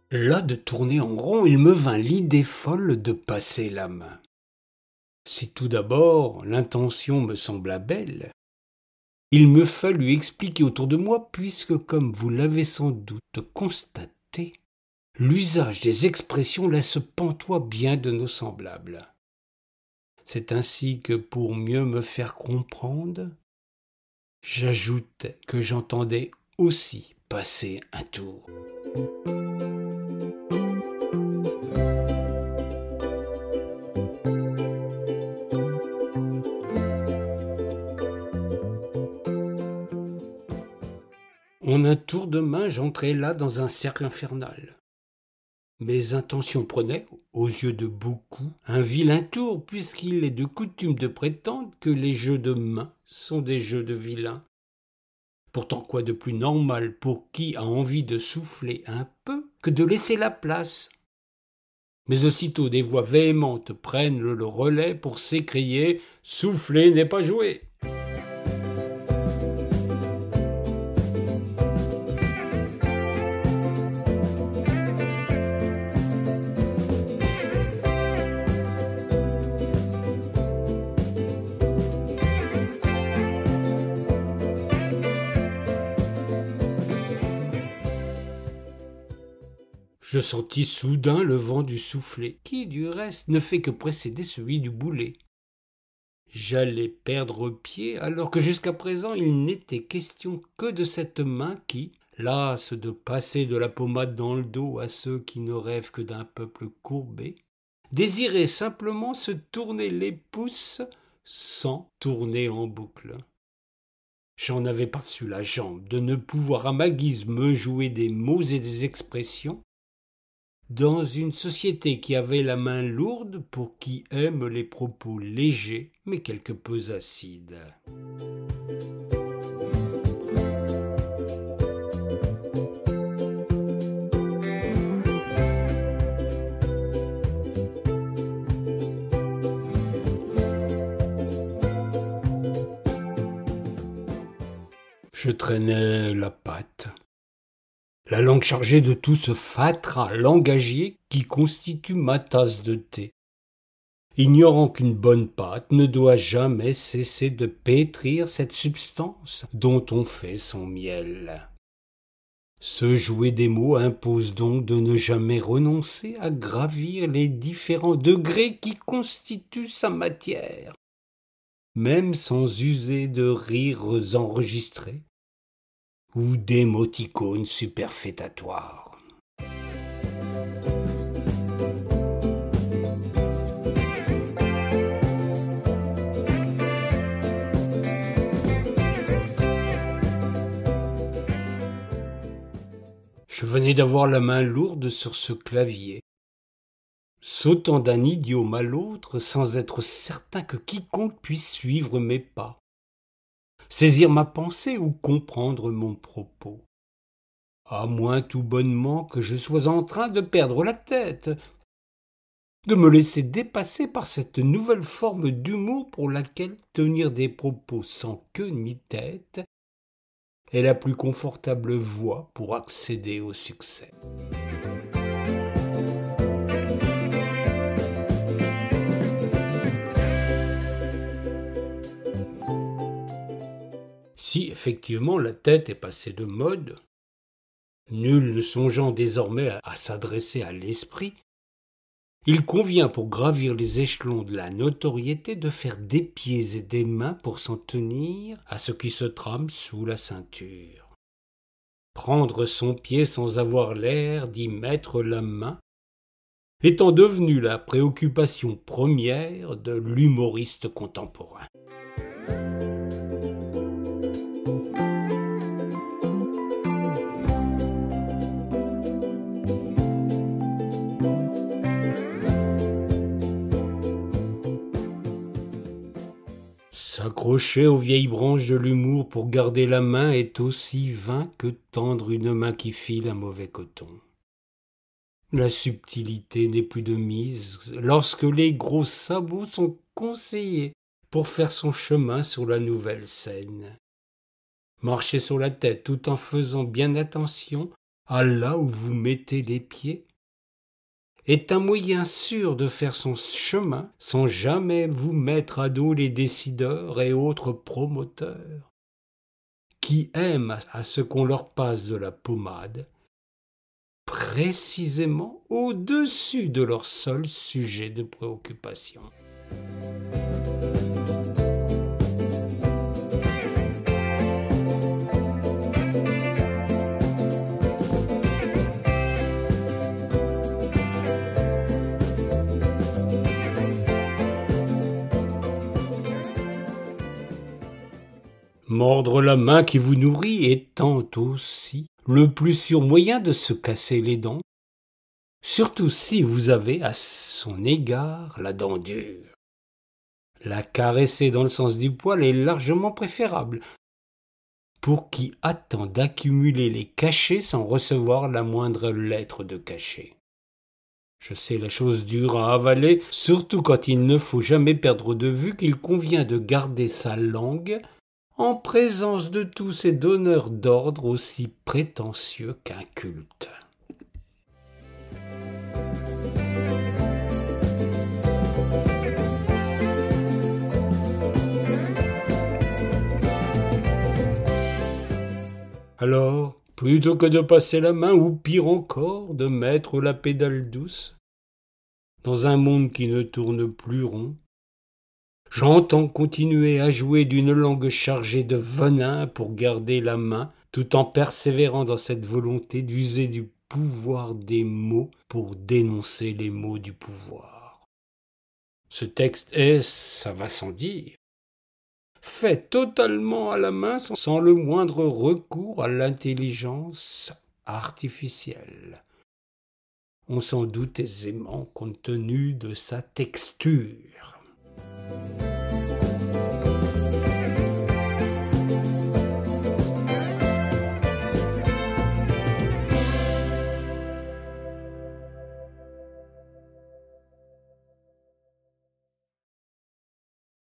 Là de tourner en rond, il me vint l'idée folle de passer la main. Si tout d'abord l'intention me sembla belle, il me fallut expliquer autour de moi, puisque, comme vous l'avez sans doute constaté, l'usage des expressions laisse pantois bien de nos semblables. C'est ainsi que, pour mieux me faire comprendre, j'ajoutais que j'entendais aussi passer un tour. En un tour de main, j'entrais là dans un cercle infernal. Mes intentions prenaient, aux yeux de beaucoup, un vilain tour, puisqu'il est de coutume de prétendre que les jeux de main sont des jeux de vilains. Pourtant, quoi de plus normal pour qui a envie de souffler un peu que de laisser la place? Mais aussitôt des voix véhémentes prennent le relais pour s'écrier « Souffler n'est pas jouer !» Je sentis soudain le vent du soufflet, qui, du reste, ne fait que précéder celui du boulet. J'allais perdre pied, alors que jusqu'à présent il n'était question que de cette main qui, lasse de passer de la pommade dans le dos à ceux qui ne rêvent que d'un peuple courbé, désirait simplement se tourner les pouces sans tourner en boucle. J'en avais par-dessus la jambe de ne pouvoir à ma guise me jouer des mots et des expressions, dans une société qui avait la main lourde pour qui aime les propos légers mais quelque peu acides. Je traînais la patte, la langue chargée de tout ce fatras langagier qui constitue ma tasse de thé, ignorant qu'une bonne pâte ne doit jamais cesser de pétrir cette substance dont on fait son miel. Ce jouet des mots impose donc de ne jamais renoncer à gravir les différents degrés qui constituent sa matière, même sans user de rires enregistrés ou d'émoticônes superfétatoires. Je venais d'avoir la main lourde sur ce clavier, sautant d'un idiome à l'autre sans être certain que quiconque puisse suivre mes pas, saisir ma pensée ou comprendre mon propos. À moins tout bonnement que je sois en train de perdre la tête, de me laisser dépasser par cette nouvelle forme d'humour pour laquelle tenir des propos sans queue ni tête est la plus confortable voie pour accéder au succès. Si effectivement la tête est passée de mode, nul ne songeant désormais à s'adresser à l'esprit, il convient pour gravir les échelons de la notoriété de faire des pieds et des mains pour s'en tenir à ce qui se trame sous la ceinture. Prendre son pied sans avoir l'air d'y mettre la main étant devenu la préoccupation première de l'humoriste contemporain. S'accrocher aux vieilles branches de l'humour pour garder la main est aussi vain que tendre une main qui file un mauvais coton. La subtilité n'est plus de mise lorsque les gros sabots sont conseillés pour faire son chemin sur la nouvelle scène. Marcher sur la tête tout en faisant bien attention à là où vous mettez les pieds est un moyen sûr de faire son chemin sans jamais vous mettre à dos les décideurs et autres promoteurs qui aiment à ce qu'on leur passe de la pommade précisément au-dessus de leur seul sujet de préoccupation. Mordre la main qui vous nourrit étant aussi le plus sûr moyen de se casser les dents, surtout si vous avez à son égard la dent dure. La caresser dans le sens du poil est largement préférable, pour qui attend d'accumuler les cachets sans recevoir la moindre lettre de cachet. Je sais la chose dure à avaler, surtout quand il ne faut jamais perdre de vue qu'il convient de garder sa langue en présence de tous ces donneurs d'ordre aussi prétentieux qu'incultes. Alors, plutôt que de passer la main, ou pire encore, de mettre la pédale douce, dans un monde qui ne tourne plus rond, j'entends continuer à jouer d'une langue chargée de venin pour garder la main, tout en persévérant dans cette volonté d'user du pouvoir des mots pour dénoncer les mots du pouvoir. Ce texte est, ça va sans dire, fait totalement à la main sans le moindre recours à l'intelligence artificielle. On s'en doute aisément compte tenu de sa texture.